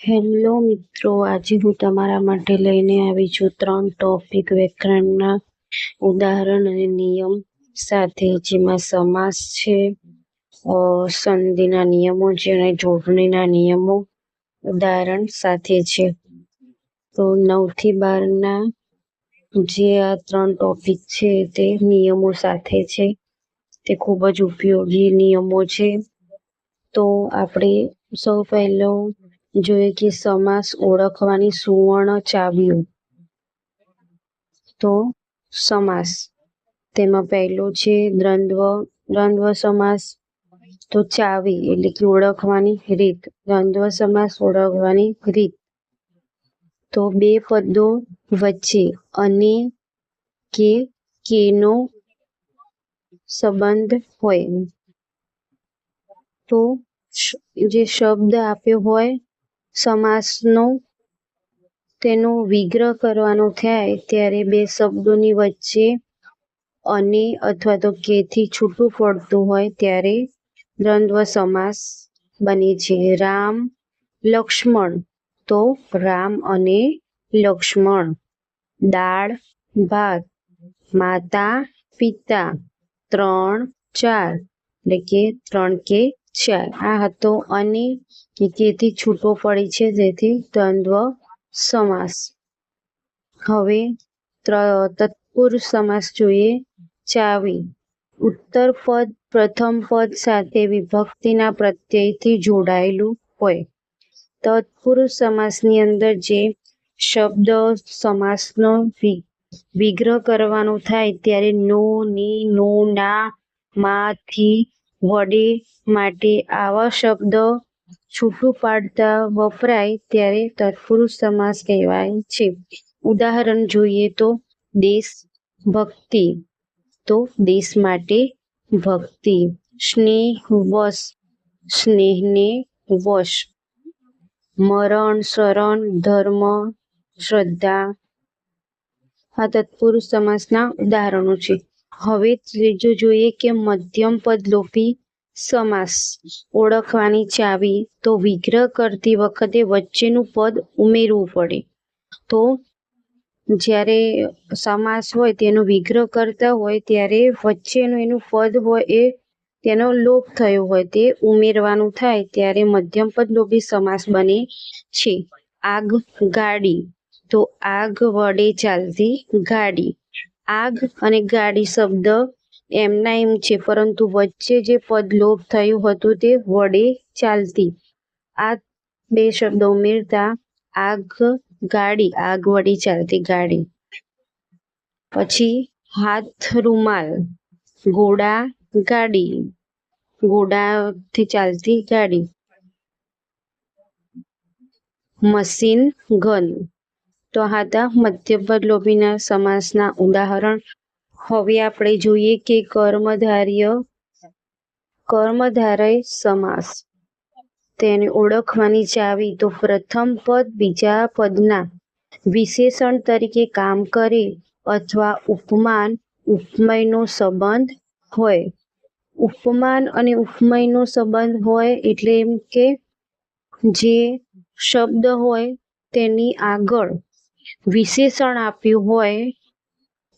Hello મિત્રો, આજે હું તમારા માટે લઈને આવી છું 3 ટોપિક વ્યાકરણના ઉદાહરણ અને નિયમ સાથે, જેમાં સમાસ છે, સંધિના નિયમો છે અને જોડણીના નિયમો ઉદાહરણ સાથે છે. તો 9 થી 12ના જે આ 3 ટોપિક છે તે નિયમો સાથે છે. તે ખૂબ જ ઉપયોગી નિયમો છે. તો આપણે સૌ પહેલો જોઈએ કે સમાસ ઓળખવાની સુવર્ણ ચાવીઓ. તો સમાસ, તેમાં પહેલો છે દ્વંદ્વ સમાસ. તો ચાવી એટલે કે ઓળખવાની રીત. દ્વંદ્વ સમાસ ઓળખવાની રીત. તો બે પદો વચ્ચે અને કે કેનો સંબંધ હોય, તો જે શબ્દ આપ્યો હોય સમાસનો, તેનો વિગ્રહ કરવાનો થાય ત્યારે બે શબ્દોની વચ્ચે અને અથવા તો કેથી છૂટું પડતું હોય ત્યારે દ્વંદ્વ સમાસ બને છે. રામ લક્ષ્મણ, તો રામ અને લક્ષ્મણ. દાળ ભાત, માતા પિતા, 3 4 એટલે કે 3 કે 4. આ હતો અને કેથી છૂટો પડી છે, તેથી દ્વંદ્વ સમાસ. હવે તત્પુરુષ સમાસ જોઈએ. ચાવી, ઉત્તર પદ પ્રથમ પદ સાથે વિભક્તિના પ્રત્યયથી જોડાયેલું હોય. તત્પુરુષ સમાસની અંદર જે શબ્દ સમાસનો વિગ્રહ કરવાનો થાય ત્યારે નો, ની, નો, ના, માં, થી, વડે માટે આવા શબ્દ છૂટું પાડતા વપરાય ત્યારે તત્પુરુષ સમાસ કહેવાય છે. ઉદાહરણ જોઈએ તો દેશ ભક્તિ, તો દેશ માટે ભક્તિ. સ્નેહ વશ, સ્નેહને વશ. મરણ શરણ, ધર્મ શ્રદ્ધા. આ તત્પુરુષ સમાસના ઉદાહરણો છે. હવે ત્રીજો જોઈએ કે મધ્યમ પદલોપી સમાસ ઓળખવાની ચાવી. તો વિગ્રહ કરતી વખતે વચ્ચેનું પદ ઉમેરવું પડે. તો જ્યારે સમાસ હોય તેનો વિગ્રહ કરતા હોય ત્યારે વચ્ચેનું એનું પદ હોય એ તેનો લોપ થયો હોય તે ઉમેરવાનું થાય ત્યારે મધ્યમ પદલોપી સમાસ બને છે. આગ ગાડી, તો આગ વડે ચાલતી ગાડી. આગ અને ગાડી શબ્દ એમના એમ છે, પરંતુ વચ્ચે જે પદ લોપ થયું હતું તે વડે ચાલતી. આ બે શબ્દો ઉમેરતા આગ ગાડી, આગ વડે ચાલતી ગાડી. પછી હાથ રૂમાલ, ઘોડા ગાડી, ઘોડાથી ચાલતી ગાડી. Machine gun. તો આ હતા મધ્યમ પદલોપીના સમાસના ઉદાહરણ. હવે આપણે જોઈએ કે કર્મધારય સમાસ, તેને ઓળખવાની ચાવી. તો પ્રથમ પદ બીજા પદના વિશેષણ તરીકે કામ કરે અથવા ઉપમાન ઉપમેયનો સંબંધ હોય. ઉપમાન અને ઉપમેયનો સંબંધ હોય એટલે એમ કે જે શબ્દ હોય તેની આગળ વિશેષણ આપ્યું હોય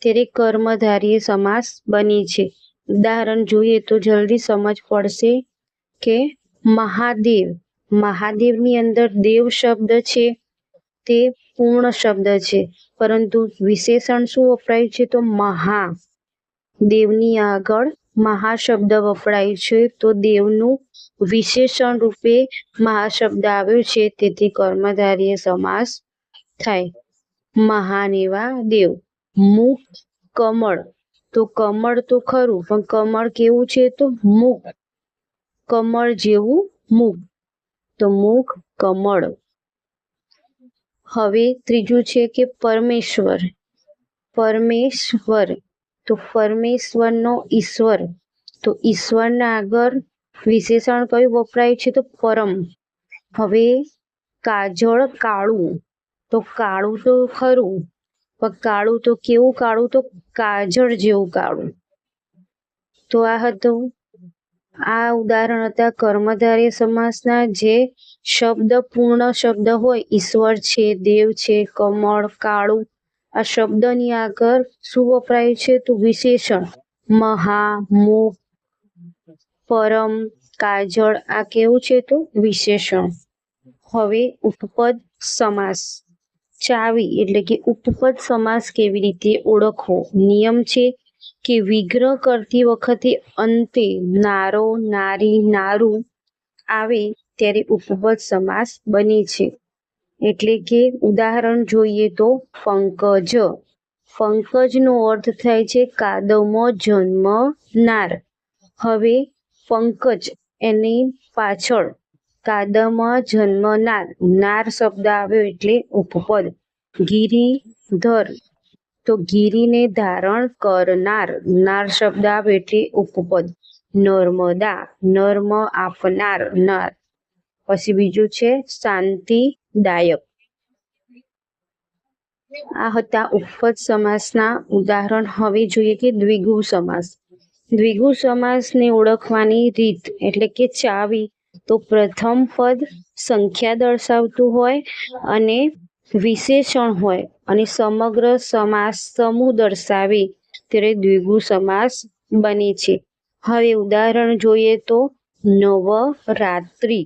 ત્યારે કર્મધારય સમાસ બને છે. ઉદાહરણ જોઈએ તો જલ્દી સમજ પડશે કે મહાદેવ, મહાદેવની અંદર દેવ શબ્દ છે તે પૂર્ણ શબ્દ છે, પરંતુ વિશેષણ શું વપરાય છે? તો મહા. દેવની આગળ મહાશબ્દ વપરાય છે, તો દેવનું વિશેષણ રૂપે મહાશબ્દ આવ્યો છે, તેથી કર્મધારય સમાસ થાય. મહાન એવા દેવ. મુખ કમળ, તો કમળ તો ખરું પણ કમળ કેવું છે? તો મુખ. કમળ જેવું મુખ, તો મુખ કમળ. હવે ત્રીજું છે કે પરમેશ્વર. પરમેશ્વર, તો પરમેશ્વરનો ઈશ્વર, તો ઈશ્વરના આગળ વિશેષણ કયું વપરાય છે? તો પરમ. હવે કાજળ કાળું, તો કાળું તો ખરું પણ કાળું તો કેવું કાળું? તો કાજળ જેવું કાળું. તો આ હતું આ ઉદાહરણ હતા કર્મધારય સમાસના, જે શબ્દ પૂર્ણ શબ્દ હોય, ઈશ્વર છે, દેવ છે, કમળ, કાળું, આ શબ્દની આગળ શું વપરાયું છે? તો વિશેષણ. મહા, મુખ, પરમ, કાજળ, આ કેવું છે? તો વિશેષણ. હવે ઉપપદ સમાસ. ચાવી એટલે કે ઉપપદ સમાસ કેવી રીતે ઓળખવો? નિયમ છે કે વિગ્રહ કરતી વખતે અંતે નારો, નારી, નારું આવે ત્યારે ઉપપદ સમાસ બને છે. એટલે કે ઉદાહરણ જોઈએ તો પંકજ. પંકજનો અર્થ થાય છે કાદવમાં જન્મનાર. હવે પંકજ એની પાછળ કાદવમાં જન્મનાર, નાર શબ્દ આવ્યો એટલે ઉપપદ. ગિરિધર તો ગિરિને ધારણ કરનાર, નાર શબ્દ આવે એટલે ઉપપદ. નર્મદા, નર્મ આપનાર, નાર. પછી બીજું છે શાંતિદાયક. આ હતા ઉપપદ સમાસના ઉદાહરણ. હવે જોઈએ કે દ્વિગુ સમાસ. દ્વિગુ સમાસને ઓળખવાની રીત એટલે કે ચાવી. તો પ્રથમ પદ સંખ્યા દર્શાવતું હોય અને વિશેષણ હોય અને સમગ્ર સમાસ સમૂહ દર્શાવે ત્યારે દ્વિગુ સમાસ બને છે. હવે ઉદાહરણ જોઈએ તો નવરાત્રિ.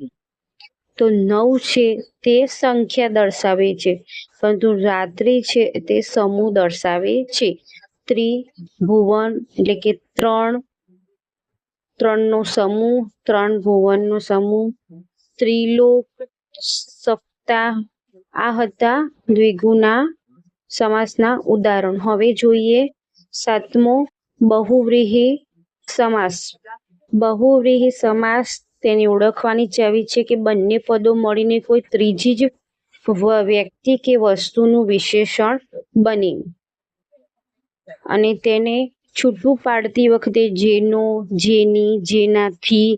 તો નવ છે તે સંખ્યા દર્શાવે છે, પરંતુ રાત્રિ છે તે સમૂહ દર્શાવે છે. ત્રિભુવન એટલે કે ત્રણનો સમૂહ, ત્રણ ભુવનનો સમૂહ. ત્રિલોક, સપ્તાહ. આ હતા દ્વિગુના સમાસના ઉદાહરણ. હવે જોઈએ સાતમો બહુવ્રીહી સમાસ. બહુવ્રીહી સમાસ તેને ઓળખવાની ચાવી છે કે બંને પદો મળીને કોઈ ત્રીજી જ વ્યક્તિ કે વસ્તુનું વિશેષણ બને અને તેને છૂટું પાડતી વખતે જેનો, જેની, જેનાથી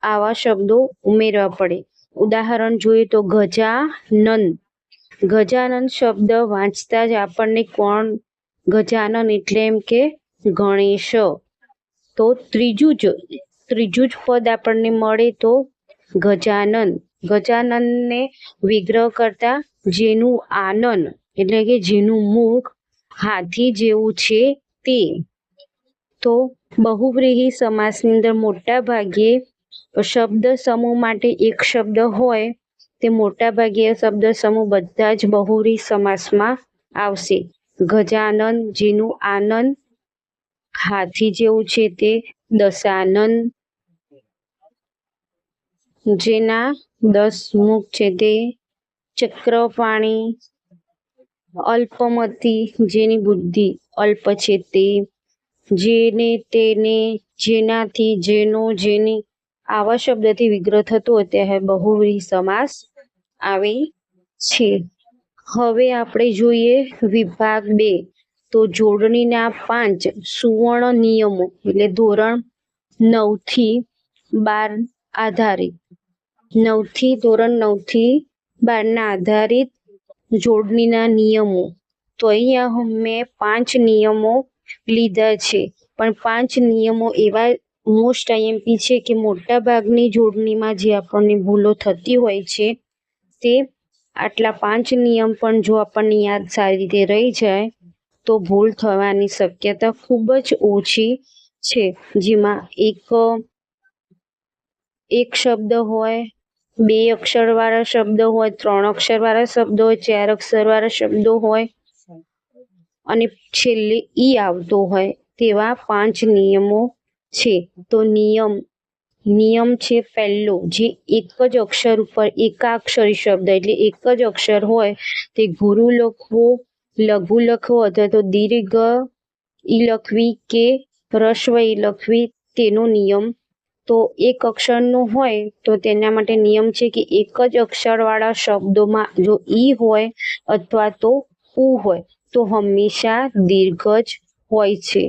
આવા શબ્દો ઉમેરવા પડે. ઉદાહરણ જોઈએ તો ગજાનન. ગજાનન શબ્દ વાંચતા જ આપણને કોણ? ગજાનન એટલે એમ કે ગણેશ. તો ત્રીજું જ પદ આપણને મળે તો ગજાનન. ગજાનનને વિગ્રહ કરતા જેનું આનન એટલે કે જેનું મુખ હાથી જેવું છે તે. તો બહુવ્રીહી સમાસની અંદર મોટા ભાગે શબ્દ સમૂહ માટે એક શબ્દ હોય, તે મોટા ભાગે શબ્દ સમૂહ બધા જ બહુવ્રીહી સમાસમાં આવશે. ગજાનન, જેનું આનંદ, હાથી જેવું છે તે દશાનન, જેના 10 મુખ છે તે ચક્રપાણી, અલ્પમતી, જેની બુદ્ધિ અલ્પ છે તે, જેને, તેને, જેનાથી, જેનો, જેની, આવા શબ્દથી વિગ્રહ થતો હોય ત્યારે બહુવ્રીહી સમાસ આવે છે. હવે આપણે જોઈએ વિભાગ 2. તો જોડણીના 5 સુવર્ણ નિયમો એટલે ધોરણ 9 થી 12 આધારિત. ધોરણ 9 થી 12 ના આધારિત જોડણીના નિયમો. તો અહીંયા મેં 5 નિયમો લીધા છે, પણ 5 નિયમો એવા મોસ્ટ આઈએમપી છે કે મોટા ભાગની જોડણીમાં જે આપણને ભૂલો થતી હોય છે તે આટલા 5 નિયમ પણ જો આપણને યાદ સારી રીતે રહી જાય તો ભૂલ થવાની શક્યતા ખૂબ જ ઓછી છે. જેમાં એક શબ્દ હોય, 2 અક્ષરવાળા શબ્દ હોય, 3 અક્ષરવાળા શબ્દ હોય, 4 અક્ષરવાળા શબ્દો હોય અને છેલ્લે ઈ આવતો હોય તેવા 5 નિયમો છે. તો નિયમ છે પહેલો, જે એક જ અક્ષર ઉપર એકાક્ષરી શબ્દ એટલે એક જ અક્ષર હોય તે ગુરુ લખવો, લઘુ લખવો અથવા તો દીર્ઘ ઈ લખવી કે હ્રસ્વ ઈ લખવી તેનો નિયમ. તો એક અક્ષરનો હોય તો તેના માટે નિયમ છે કે એક જ અક્ષરવાળા શબ્દોમાં જો ઈ હોય અથવા તો ઉ હોય તો હંમેશા દીર્ઘ જ હોય છે.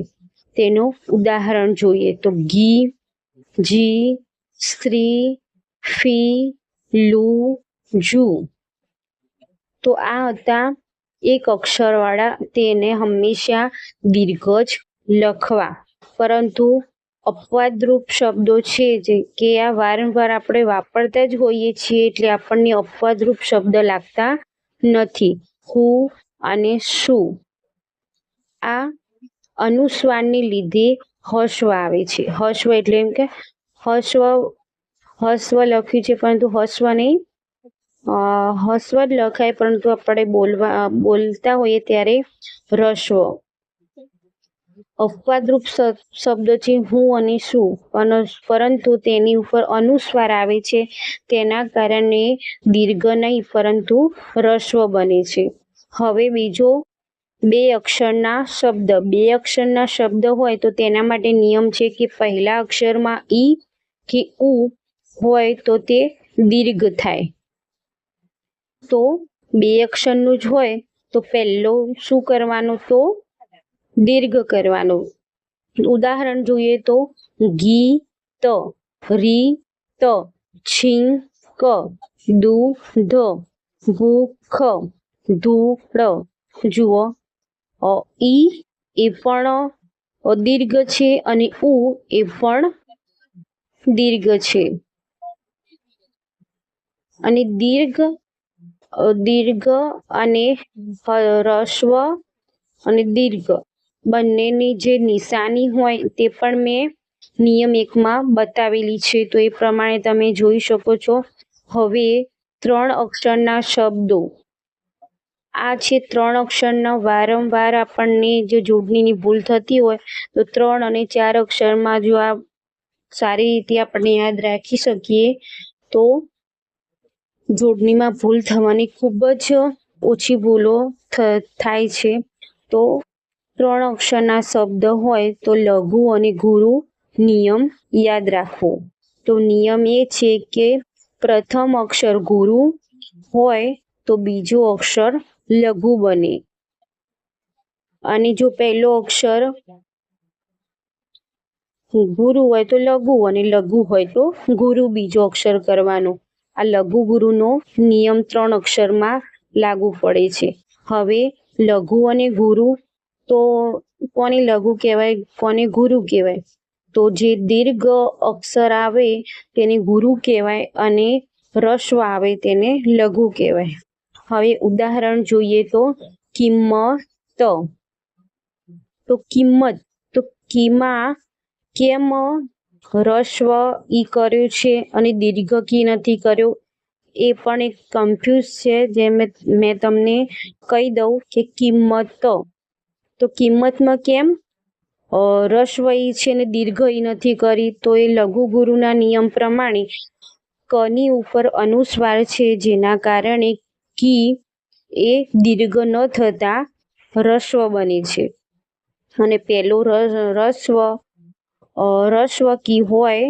તેનું ઉદાહરણ જોઈએ તો ઘી, જી, સ્ત્રી, ફી, લુ, જુ. તો આ હતા એક અક્ષરવાળા, તેને હંમેશા દીર્ઘ જ લખવા. પરંતુ અપવાદરૂપ શબ્દો છે જે કે આ વારંવાર આપણે વાપરતા જ હોઈએ છીએ એટલે આપણને અપવાદરૂપ શબ્દ લાગતા નથી. હું અને શું. આ અનુસ્વારને લીધે હસ્વ આવે છે. હસ્વ એટલે એમ કે હસ્વ લખ્યું છે પરંતુ હસ્વ નહીં, હસ્વ જ લખાય પરંતુ આપણે બોલતા હોઈએ ત્યારે રસ્વ. અપવાદરૂપ શબ્દ છે હું અને શું, પરંતુ તેની ઉપર અનુસ્વાર આવે છે તેના કારણે દીર્ઘ નહીં પરંતુ રસ્વ બને છે. હવે બીજો બે અક્ષરના શબ્દ. બે અક્ષરના શબ્દ હોય તો તેના માટે નિયમ છે કે પહેલા અક્ષરમાં ઈ કે ઉ હોય તો તે દીર્ઘ થાય. તો બે અક્ષરનું જ હોય તો પહેલો શું કરવાનું, તો દીર્ઘ કરવાનો. ઉદાહરણ જોઈએ તો ગીત, રીત, છીંક, દૂધ, ભૂખ, ધૂળ. જુઓ ઈ એ પણ દીર્ઘ છે અને ઉ એ પણ દીર્ઘ છે. અને દીર્ઘ અને રસ્વ અને દીર્ઘ બંનેની જે નિશાની હોય તે પણ મેં નિયમ 1માં બતાવેલી છે, તો એ પ્રમાણે તમે જોઈ શકો છો. હવે 3 અક્ષરના શબ્દો. આ છે 3 અક્ષરના. વારંવાર આપણને જે જોડણીની ભૂલ થતી હોય તો 3 અને 4 અક્ષરમાં જો આ સારી રીતે આપણે યાદ રાખી શકીએ તો જોડણીમાં ભૂલ થવાની ખૂબ જ ઓછી ભૂલો થાય છે. તો 3 અક્ષરના શબ્દ હોય તો લઘુ અને ગુરુ નિયમ યાદ રાખવો. તો નિયમ એ છે કે પ્રથમ અક્ષર ગુરુ હોય તો બીજો અક્ષર લઘુ બને, અને જો પહેલો અક્ષર ગુરુ હોય તો લઘુ અને લઘુ હોય તો ગુરુ બીજો અક્ષર કરવાનો. આ લઘુ ગુરુનો નિયમ 3 અક્ષરમાં લાગુ પડે છે. હવે લઘુ અને ગુરુ, તો કોને લઘુ કહેવાય કોને ગુરુ કહેવાય? તો જે દીર્ઘ અક્ષર આવે તેને ગુરુ કહેવાય અને રસ્વ આવે તેને લઘુ કહેવાય. હવે ઉદાહરણ જોઈએ તો કિંમત. તો કિંમત, તો કીમાં કેમ રસ્વ ઈ કર્યો છે અને દીર્ઘ કી નથી કર્યો? એ પણ એક કન્ફ્યુઝ છે, જે મેં તમને કહી દઉં કે કિંમત. તો કિંમતમાં કેમ રસ્વ ઈ છે ને દીર્ઘ ઈ નથી કરી? તો એ લઘુ ગુરુના નિયમ પ્રમાણે કની ઉપર અનુસ્વાર છે જેના કારણે કી એ દીર્ઘ ન થતા રસ્વ બને છે. અને પહેલો રસ્વ કી હોય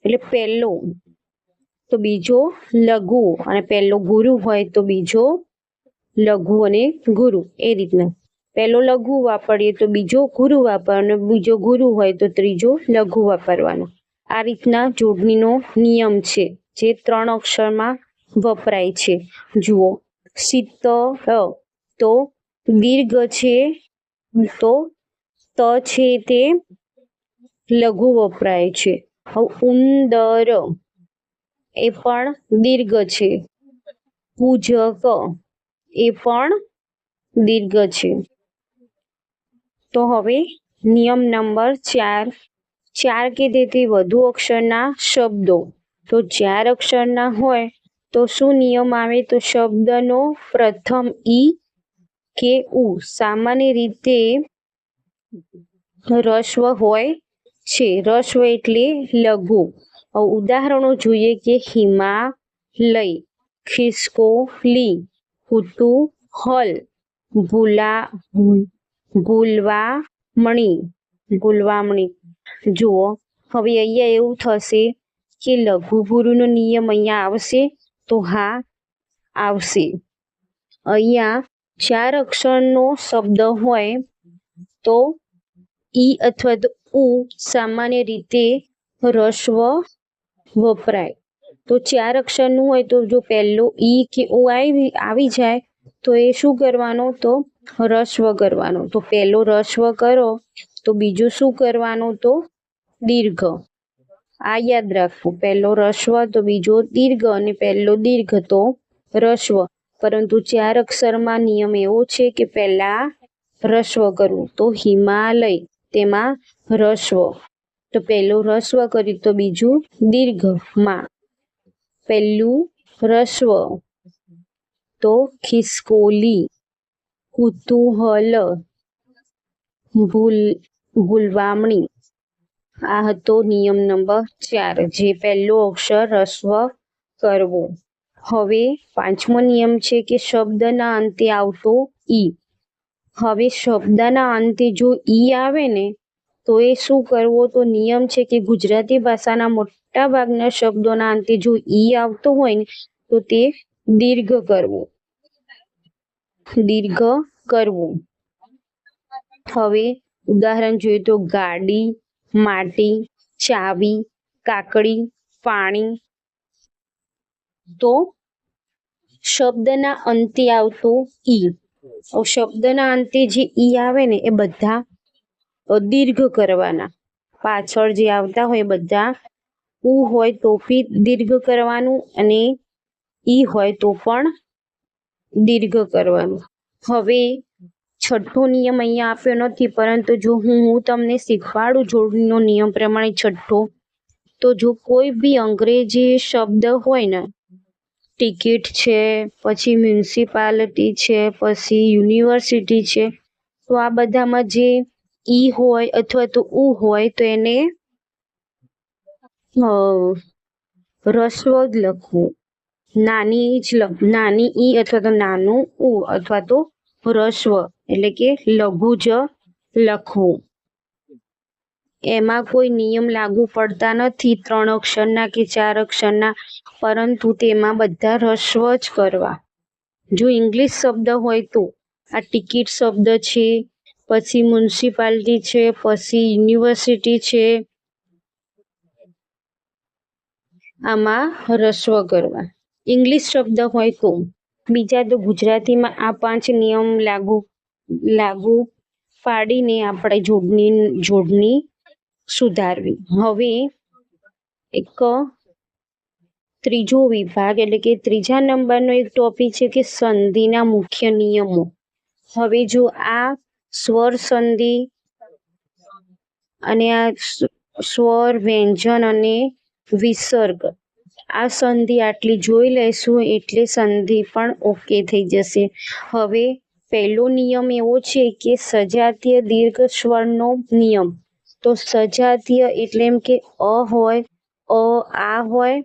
એટલે પહેલો, તો બીજો લઘુ, અને પહેલો ગુરુ હોય તો બીજો લઘુ અને ગુરુ. એ રીતના પહેલો લઘુ વાપરીએ તો બીજો ગુરુ વાપરવાનો, બીજો ગુરુ હોય તો ત્રીજો લઘુ વાપરવાનો. આ રીતના જોડણીનો નિયમ છે જે 3 અક્ષરમાં વપરાય છે. જુઓ શીતળ, તો દીર્ઘ છે તો ત છે તે લઘુ વપરાય છે. હવે ઉંદર એ પણ દીર્ઘ છે. પૂજક એ પણ દીર્ઘ છે. તો હવે નિયમ નંબર 4 કે તેથી વધુ અક્ષરના શબ્દો. તો 4 અક્ષરના હોય તો શું નિયમ આવે? તો શબ્દનો પ્રથમ ઈ કે ઉ સામાન્ય રીતે રસ્વ હોય છે. રસ્વ એટલે લઘુ. ઉદાહરણો જોઈએ કે હિમાલય, ખિસકોલી, કુતૂહલ, ભૂલવામણી. જુઓ હવે અહીંયા એવું થશે કે લઘુ ગુરુનો નિયમ અહીંયા આવશે, તો હા આવશે. અહીંયા 4 અક્ષરનો શબ્દ હોય તો ઈ અથવા તો ઉ સામાન્ય રીતે રસ્વ વપરાય. તો 4 અક્ષરનું હોય તો જો પહેલો ઈ કે ઉ આવી જાય તો એ શું કરવાનો? તો રસ્વ કરવાનો. તો પહેલો રસ્વ કરો તો બીજું શું કરવાનું? તો દીર્ઘ. આ યાદ રાખવું, પહેલો રસ્વ તો બીજો દીર્ઘ અને પહેલો દીર્ઘ તો રસ્વ. પરંતુ 4 અક્ષરમાં નિયમ એવો છે કે પહેલા રસ્વ કરવું. તો હિમાલય, તેમાં રસ્વ. તો પહેલું રસ્વ કર્યું તો બીજું દીર્ઘમાં. પહેલું રસ્વ તો ખિસકોલી, કુતૂહલ, ભૂલવામણી. આ હતો નિયમ નંબર 4, જે પહેલો અક્ષર રસ્વ કરવો. હવે 5મો નિયમ છે કે શબ્દના અંતે આવતો ઈ. હવે શબ્દના અંતે જો ઈ આવે ને તો એ શું કરવો? તો નિયમ છે કે ગુજરાતી ભાષાના મોટા ભાગના શબ્દોના અંતે જો ઈ આવતો હોય ને તો તે દીર્ઘ કરવો. દીર્ઘ કરવું. હવે ઉદાહરણ જોઈએ તો ગાડી, માટી, ચાવી, કાકડી, પાણી. તો શબ્દના અંતે આવતો ઈ. શબ્દના અંતે જે ઈ આવે ને એ બધા દીર્ઘ કરવાના. પાછળ જે આવતા હોય બધા ઉ હોય તો બી દીર્ઘ કરવાનું અને ઈ હોય તો પણ દીર્ઘ કરવાનું. હવે 6થો નિયમ અહીંયા આપ્યો નથી, પરંતુ જો હું તમને શીખવાડું જોડણીનો નિયમ પ્રમાણે 6થો, તો જો કોઈ બી અંગ્રેજી શબ્દ હોય ને, ટિકિટ છે, પછી મ્યુનિસિપાલિટી છે, પછી યુનિવર્સિટી છે, તો આ બધામાં જે ઈ હોય અથવા તો ઉ હોય તો એને રસ્વ જ લખવું. નાની ઈ અથવા તો નાનું ઉ અથવા તો રસ્વ એટલે કે લઘુ જ લખવું. એમાં કોઈ નિયમ લાગુ પડતા નથી 3 અક્ષરના કે 4 અક્ષરના, પરંતુ તેમાં બધા રસ્વ જ કરવા. જો ઇંગ્લિશ શબ્દ હોય તો આ ટિકિટ શબ્દ છે, પછી મ્યુનિસિપાલિટી છે, પછી યુનિવર્સિટી છે, આમાં રસ્વ કરવા. ઇંગ્લિશ શબ્દ હોય તો. બીજા તો ગુજરાતીમાં આ 5 નિયમ લાગુ પાડીને આપણે જોડણી સુધારવી. હવે એક ત્રીજો વિભાગ એટલે કે 3જા નંબરનો એક ટોપિક છે કે સંધિના મુખ્ય નિયમો. હવે જો આ સ્વર સંધિ અને આ સ્વર, વ્યંજન અને વિસર્ગ, આ સંધિ આટલી જોઈ લઈશું એટલે સંધિ પણ ઓકે થઈ જશે. હવે પહેલો નિયમ એવો છે કે સજાતીય દીર્ઘ સ્વરનો નિયમ. તો સજાતીય એટલે એમ કે અ હોય, આ હોય,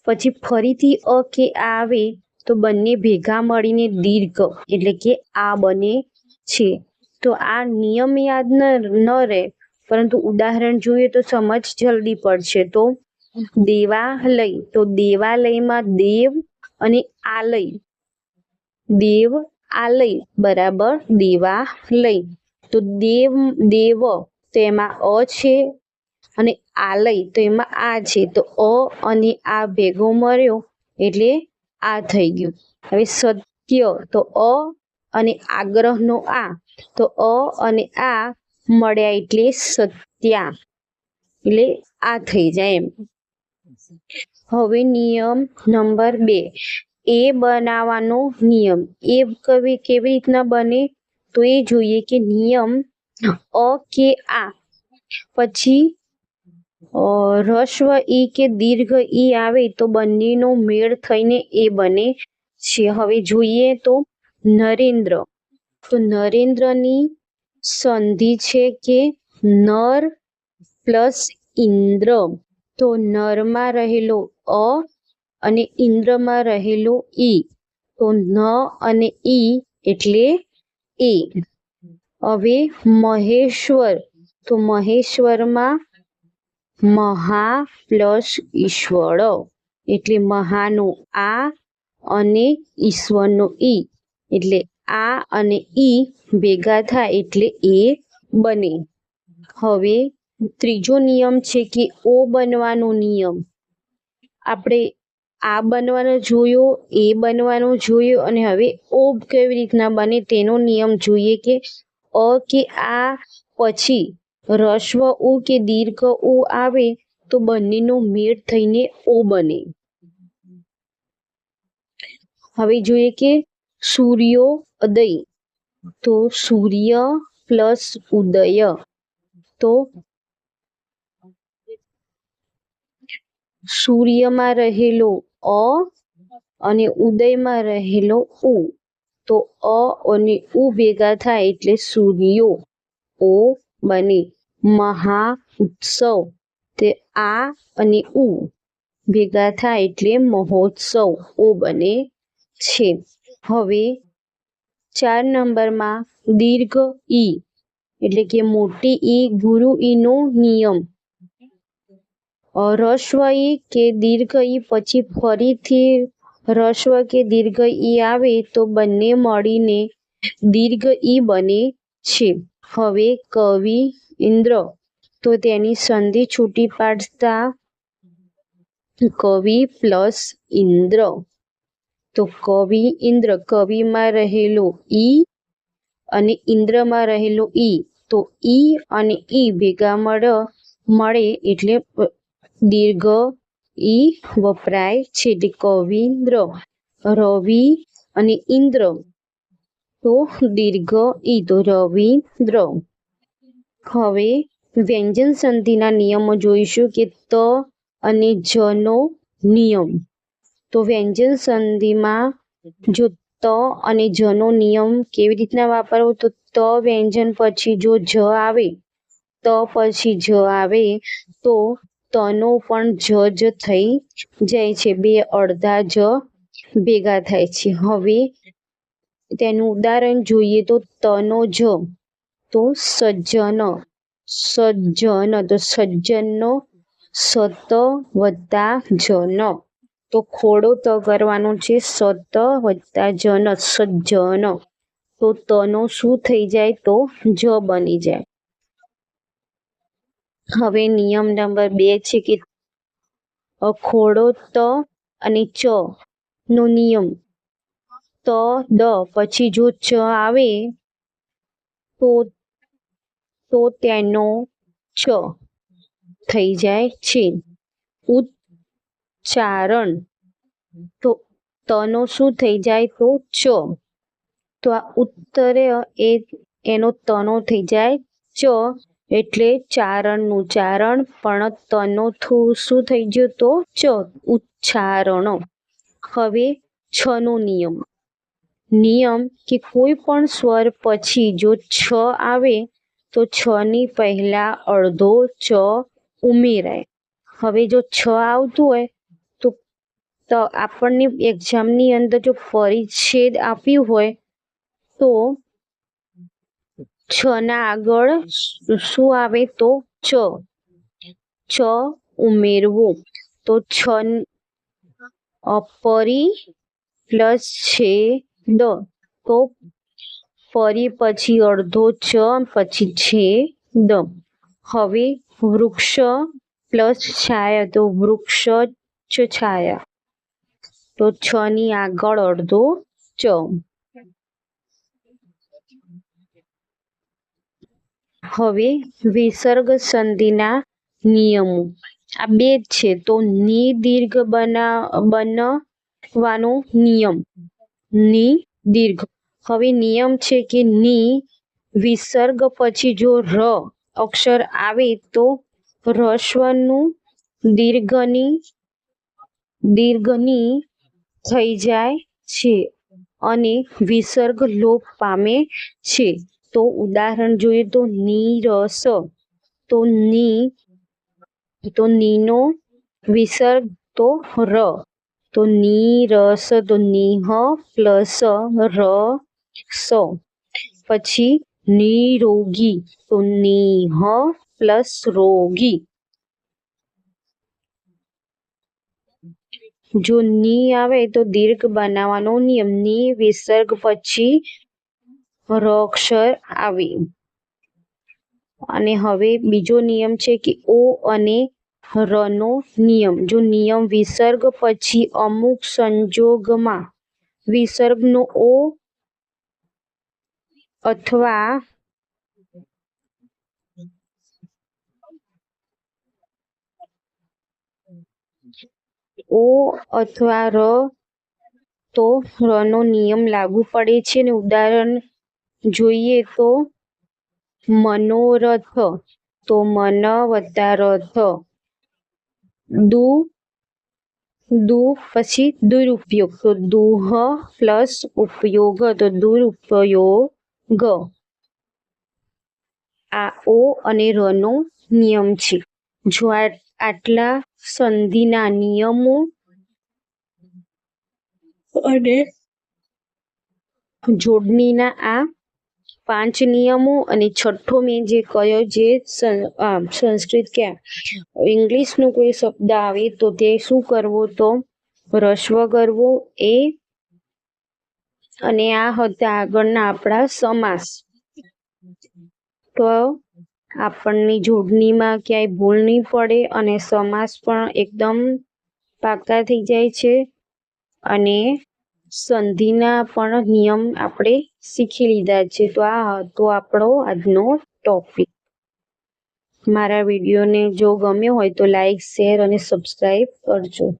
પછી ફરીથી અ કે આ આવે તો બંને ભેગા મળીને દીર્ઘ એટલે કે આ બને છે. તો આ નિયમ યાદ ન રહે, પરંતુ ઉદાહરણ જોઈએ તો સમજ જલ્દી પડશે. તો દેવાલય, તો દેવાલયમાં દેવ અને આલય, દેવ આલય બરાબર દેવાલય. તો દેવ તો એમાં અ છે અને આલય તો એમાં આ છે. તો અ અને આ ભેગો મળ્યો એટલે આ થઈ ગયું. હવે સત્ય, તો અ અને આગ્રહનો આ, તો અ અને આ મળ્યા એટલે સત્યા, એટલે આ થઈ જાય એમ. હવે નિયમ નંબર 2, એ બનાવવાનો નિયમ. એ કેવી રીતના બને? તો એ જોઈએ કે નિયમ અ કે આ પછી રસ્વ ઈ કે દીર્ઘ ઈ આવે તો બંનેનો મેળ થઈને એ બને છે. હવે જોઈએ તો નરેન્દ્ર, તો નરેન્દ્રની સંધિ છે કે નર પ્લસ ઇન્દ્ર. તો નરમાં રહેલો અ અને ઇન્દ્રમાં રહેલો ઈ, તો ન અને ઈ એટલે એ. હવે મહેશ્વર, તો મહેશ્વરમાં મહા પ્લસ ઈશ્વર એટલે મહાનો આ અને ઈશ્વરનો ઈ, એટલે આ અને ઈ ભેગા થાય એટલે એ બને. હવે ત્રીજો નિયમ છે કે ઓ બનવાનો નિયમ. આપણે આ બનવાનો જોયો, એ બનવાનો જોયો, અને હવે ઓ કેવી રીતના બને તેનો નિયમ જોઈએ કે અ કે આ પછી રસ્વ ઉ કે દીર્ઘ ઉ આવે તો બંનેનો મેળ થઈને ઓ બને. હવે જોઈએ કે સૂર્યોદય, તો સૂર્ય પ્લસ ઉદય, તો સૂર્યમાં રહેલો અ અને ઉદયમાં રહેલો ઉ, તો અ અને ઉ ભેગા થાય એટલે સૂર્યો ઓ બને. મહા ઉત્સવ, તે આ અને ઉ ભેગા થાય એટલે મહોત્સવ ઓ બને છે. હવે 4 નંબરમાં દીર્ઘ ઈ એટલે કે મોટી ઈ ગુરુ ઈનો નિયમ. રસ્વ ઈ કે દીર્ઘ ઈ પછી ફરીથી રસ્વ કે દીર્ઘ ઈ આવે તો બંને મળીને દીર્ઘ ઈ બને છે. હવે કવિ ઇન્દ્ર, તો તેની સંધિ છૂટી પાડતા કવિ પ્લસ ઇન્દ્ર, તો કવિ ઇન્દ્ર, કવિમાં રહેલો ઈ અને ઇન્દ્રમાં રહેલો ઈ, તો ઈ અને ઈ ભેગા મળે એટલે દીર્ઘ ઈ વપરાય છે, એટલે કવિન્દ્ર. રવિ અને ઇન્દ્ર, તો દીર્ઘ ઈ, તો રવિન્દ્ર. હવે વ્યંજન સંધિના નિયમો જોઈશું કે ત અને જનો નિયમ. તો વ્યંજન સંધિમાં જો ત અને જનો નિયમ કેવી રીતના વાપરવો, તો ત વ્યંજન પછી જો જ આવે, ત પછી જ આવે તો તનો પણ જ થઈ જાય છે, બે અડધા જ ભેગા થાય છે. હવે તેનું ઉદાહરણ જોઈએ તો તનો જ, તો સજ્જન, સજ્જન, તો સજ્જનનો સત વત્તા જન, તો ખોડો ત કરવાનો છે, સત વત્તા જન, સજ્જન. તો તનો શું થઈ જાય, તો જ બની જાય. હવે નિયમ નંબર 2 છે કે ખોડો ત અને ચ નો નિયમ. ત દ પછી જો ચ આવે તો તેનો ચ થઈ જાય છે. ઉચ્ચારણ, તો તનો શું થઈ જાય, તો ચ, તો આ ઉત્તરે એનો તનો થઈ જાય ચ, એટલે ચારણનું ચારણ, પણ તનો શું થઈ ગયો, તો ચ, ઉચ્ચારણ. હવે છ નો નિયમ કે કોઈ પણ સ્વર પછી જો છ આવે તો છ ની પહેલા અડધો ચ ઉમેરાય. હવે જો છ આવતું હોય તો આપણને એક્ઝામની અંદર જો પરિચ્છેદ આપ્યું હોય તો છ ના આગળ શું આવે, તો ચ ઉમેરવું. તો છ પરી પ્લસ છેદ, તો પરી પછી અડધો ચ પછી છેદ. હવે વૃક્ષ પ્લસ છાયા, તો વૃક્ષ છાયા, તો છ ની આગળ અડધો ચ. હવે વિસર્ગ સંધિના નિયમો આ 2 છે, તો ની દીર્ઘ બનવાનો નિયમ, ની દીર્ઘ. હવે નિયમ છે કે ની વિસર્ગ પછી જો ર અક્ષર આવે તો રસ્વનું દીર્ઘની થઈ જાય છે અને વિસર્ગ લોપ પામે છે. તો ઉદાહરણ જોઈએ તો નીરસ, તો નીનો વિસર્ગ તો ર, તો નીરસ, તો નિહ પ્લસ રસ. પછી નિરોગી, તો નિહ પ્લસ રોગી. જો ની આવે તો દીર્ઘ બનાવવાનો નિયમ, ની વિસર્ગ પછી ર અક્ષર આવે. અને હવે બીજો નિયમ છે કે ઓ અને રનો નિયમ. જો નિયમ વિસર્ગ પછી અમુક સંજોગમાં વિસર્ગનો ઓ અથવા ર તો રનો નિયમ લાગુ પડે છે. ને ઉદાહરણ જોઈએ તો મનોરથ, તો મન વત્તા રથ. દુ પછી દુરુપયોગ, તો દુહ પ્લસ ઉપયોગ, તો દુરુપયોગ. આ ઓ અને રનો નિયમ છે. જો આટલા સંધિના નિયમો અને જોડણીના આ 5 નિયમો અને છઠ્ઠો મેં જે કયો, જે સંસ્કૃત કે ઇંગ્લિશનો કોઈ શબ્દ આવે તો તે શું કરવો, તો રસ્વ કરવો એ. અને આ હતા આગળના આપણા સમાસ. તો આપણની જોડણીમાં ક્યાંય ભૂલ નહીં પડે અને સમાસ પણ એકદમ પાકા થઈ જાય છે. અને સંધિના પણ નિયમ આપણે શીખી લીધા છે. તો આ હતો આપણો આજનો ટોપિક. મારા વિડીયોને જો ગમ્યો હોય તો લાઈક, શેર અને સબસ્ક્રાઈબ કરજો.